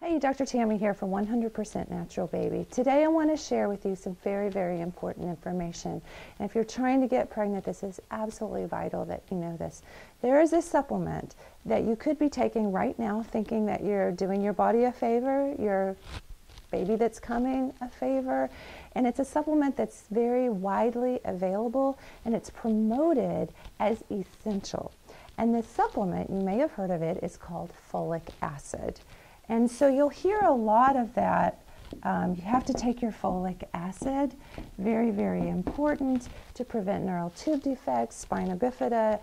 Hey, Dr. Tammy here for 100% Natural Baby. Today I want to share with you some very, very important information. And if you're trying to get pregnant, this is absolutely vital that you know this. There is a supplement that you could be taking right now thinking that you're doing your body a favor, your baby that's coming a favor. And it's a supplement that's very widely available and it's promoted as essential. And this supplement, you may have heard of it, is called folic acid. And so you'll hear a lot of that. You have to take your folic acid, very, very important to prevent neural tube defects, spina bifida,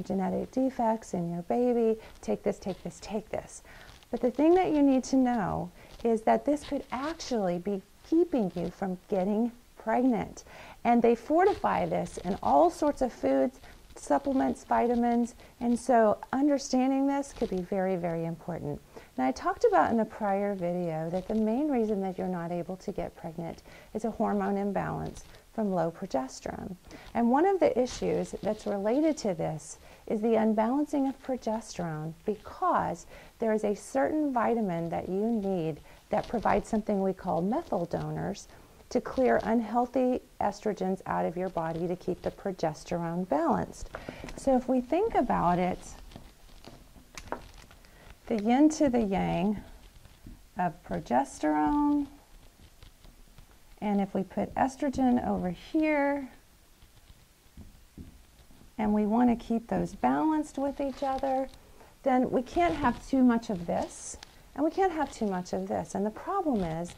genetic defects in your baby. Take this, take this, take this. But the thing that you need to know is that this could actually be keeping you from getting pregnant. And they fortify this in all sorts of foods, supplements, vitamins, and so understanding this could be very, very important. Now, I talked about in a prior video that the main reason that you're not able to get pregnant is a hormone imbalance from low progesterone. And one of the issues that's related to this is the unbalancing of progesterone because there is a certain vitamin that you need that provides something we call methyl donors to clear unhealthy estrogens out of your body to keep the progesterone balanced. So if we think about it, the yin to the yang of progesterone, and if we put estrogen over here, and we want to keep those balanced with each other, then we can't have too much of this, and we can't have too much of this. And the problem is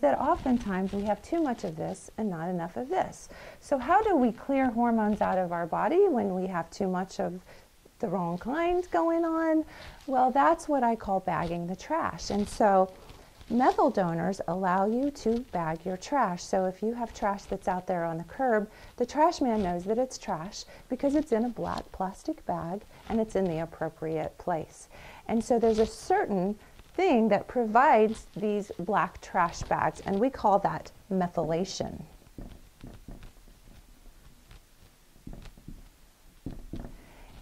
that oftentimes we have too much of this and not enough of this. So how do we clear hormones out of our body when we have too much of the wrong kind going on? Well, that's what I call bagging the trash. And so methyl donors allow you to bag your trash. So if you have trash that's out there on the curb, the trash man knows that it's trash because it's in a black plastic bag and it's in the appropriate place. And so there's a certain thing that provides these black trash bags, and we call that methylation.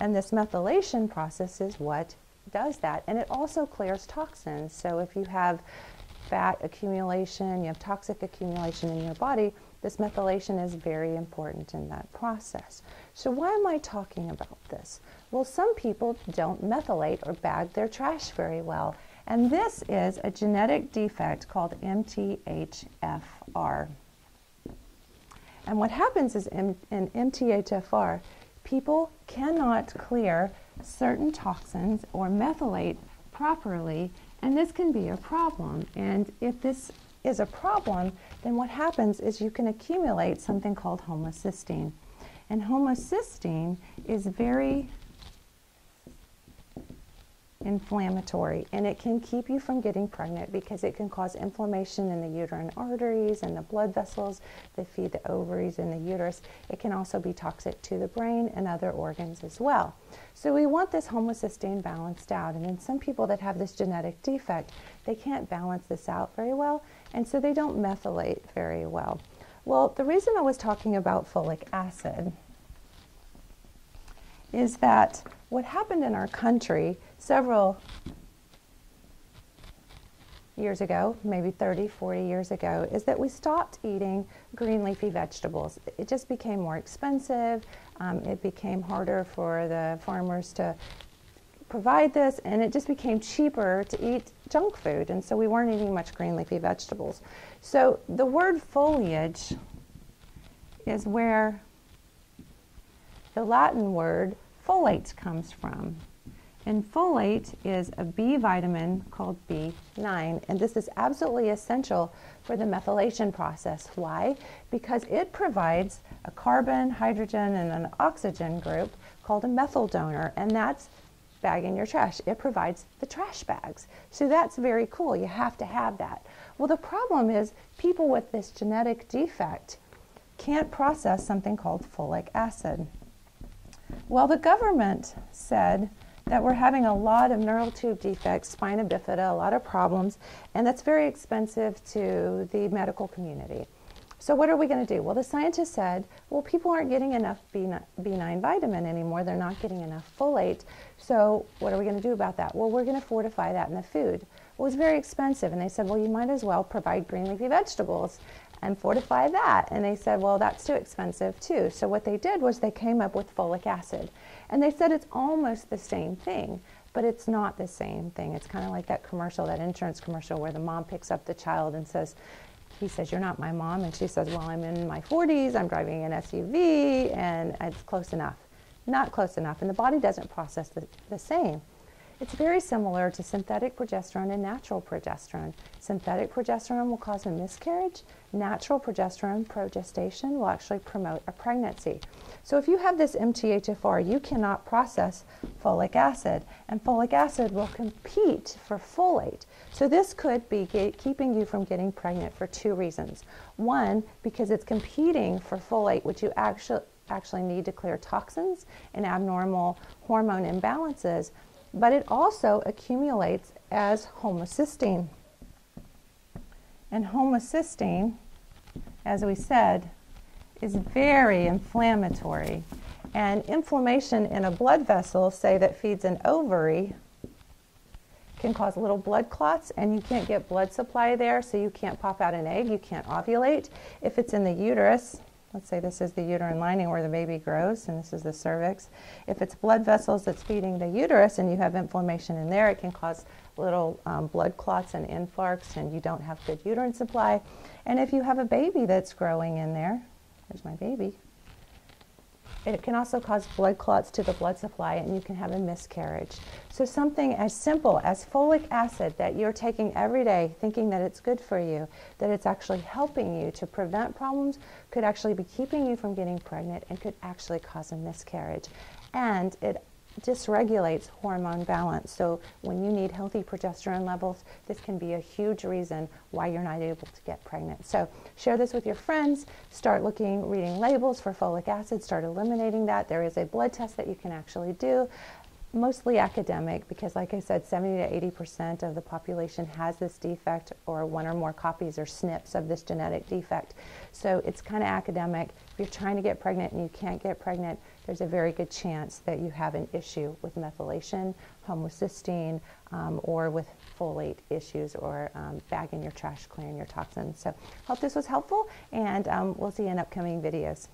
And this methylation process is what does that, and it also clears toxins. So if you have fat accumulation, you have toxic accumulation in your body, this methylation is very important in that process. So why am I talking about this? Well, some people don't methylate or bag their trash very well. And this is a genetic defect called MTHFR. And what happens is in MTHFR, people cannot clear certain toxins or methylate properly, and this can be a problem. And if this is a problem, then what happens is you can accumulate something called homocysteine. And homocysteine is very inflammatory, and it can keep you from getting pregnant because it can cause inflammation in the uterine arteries and the blood vessels that feed the ovaries and the uterus. It can also be toxic to the brain and other organs as well. So we want this homocysteine balanced out, and in some people that have this genetic defect, they can't balance this out very well, and so they don't methylate very well. Well, the reason I was talking about folic acid is that what happened in our country several years ago, maybe 30, 40 years ago, is that we stopped eating green leafy vegetables. It just became more expensive. It became harder for the farmers to provide this, and it just became cheaper to eat junk food, and so we weren't eating much green leafy vegetables. So the word foliage is where the Latin word folate comes from. And folate is a B vitamin called B9, and this is absolutely essential for the methylation process. Why? Because it provides a carbon, hydrogen, and an oxygen group called a methyl donor, and that's bagging your trash. It provides the trash bags. So that's very cool. You have to have that. Well, the problem is people with this genetic defect can't process something called folic acid. Well, the government said that we're having a lot of neural tube defects, spina bifida, a lot of problems, and that's very expensive to the medical community. So what are we going to do? Well, the scientists said, well, people aren't getting enough B9 vitamin anymore. They're not getting enough folate. So what are we going to do about that? Well, we're going to fortify that in the food. Well, it's very expensive. And they said, well, you might as well provide green leafy vegetables and fortify that. And they said, well, that's too expensive too. So what they did was they came up with folic acid. And they said it's almost the same thing, but it's not the same thing. It's kind of like that commercial, that insurance commercial where the mom picks up the child and says, he says, you're not my mom. And she says, well, I'm in my 40s, I'm driving an SUV, and it's close enough. Not close enough. And the body doesn't process the same. It's very similar to synthetic progesterone and natural progesterone. Synthetic progesterone will cause a miscarriage. Natural progesterone, progestation, will actually promote a pregnancy. So if you have this MTHFR, you cannot process folic acid, and folic acid will compete for folate. So this could be keeping you from getting pregnant for two reasons. One, because it's competing for folate, which you actually need to clear toxins and abnormal hormone imbalances, but it also accumulates as homocysteine. And homocysteine, as we said, is very inflammatory. And inflammation in a blood vessel, say that feeds an ovary, can cause little blood clots, and you can't get blood supply there, so you can't pop out an egg, you can't ovulate. If it's in the uterus, let's say this is the uterine lining where the baby grows, and this is the cervix. If it's blood vessels that's feeding the uterus and you have inflammation in there, it can cause little blood clots and infarcts, and you don't have good uterine supply. And if you have a baby that's growing in there, there's my baby, it can also cause blood clots to the blood supply, and you can have a miscarriage. So something as simple as folic acid that you're taking every day, thinking that it's good for you, that it's actually helping you to prevent problems, could actually be keeping you from getting pregnant and could actually cause a miscarriage. And it dysregulates hormone balance. So when you need healthy progesterone levels, this can be a huge reason why you're not able to get pregnant. So share this with your friends, start reading labels for folic acid, start eliminating that. There is a blood test that you can actually do, mostly academic, because like I said, 70 to 80% of the population has this defect, or one or more copies or SNPs of this genetic defect. So it's kind of academic. If you're trying to get pregnant and you can't get pregnant, there's a very good chance that you have an issue with methylation, homocysteine, or with folate issues, or bagging your trash, clearing your toxins. So hope this was helpful, and we'll see you in upcoming videos.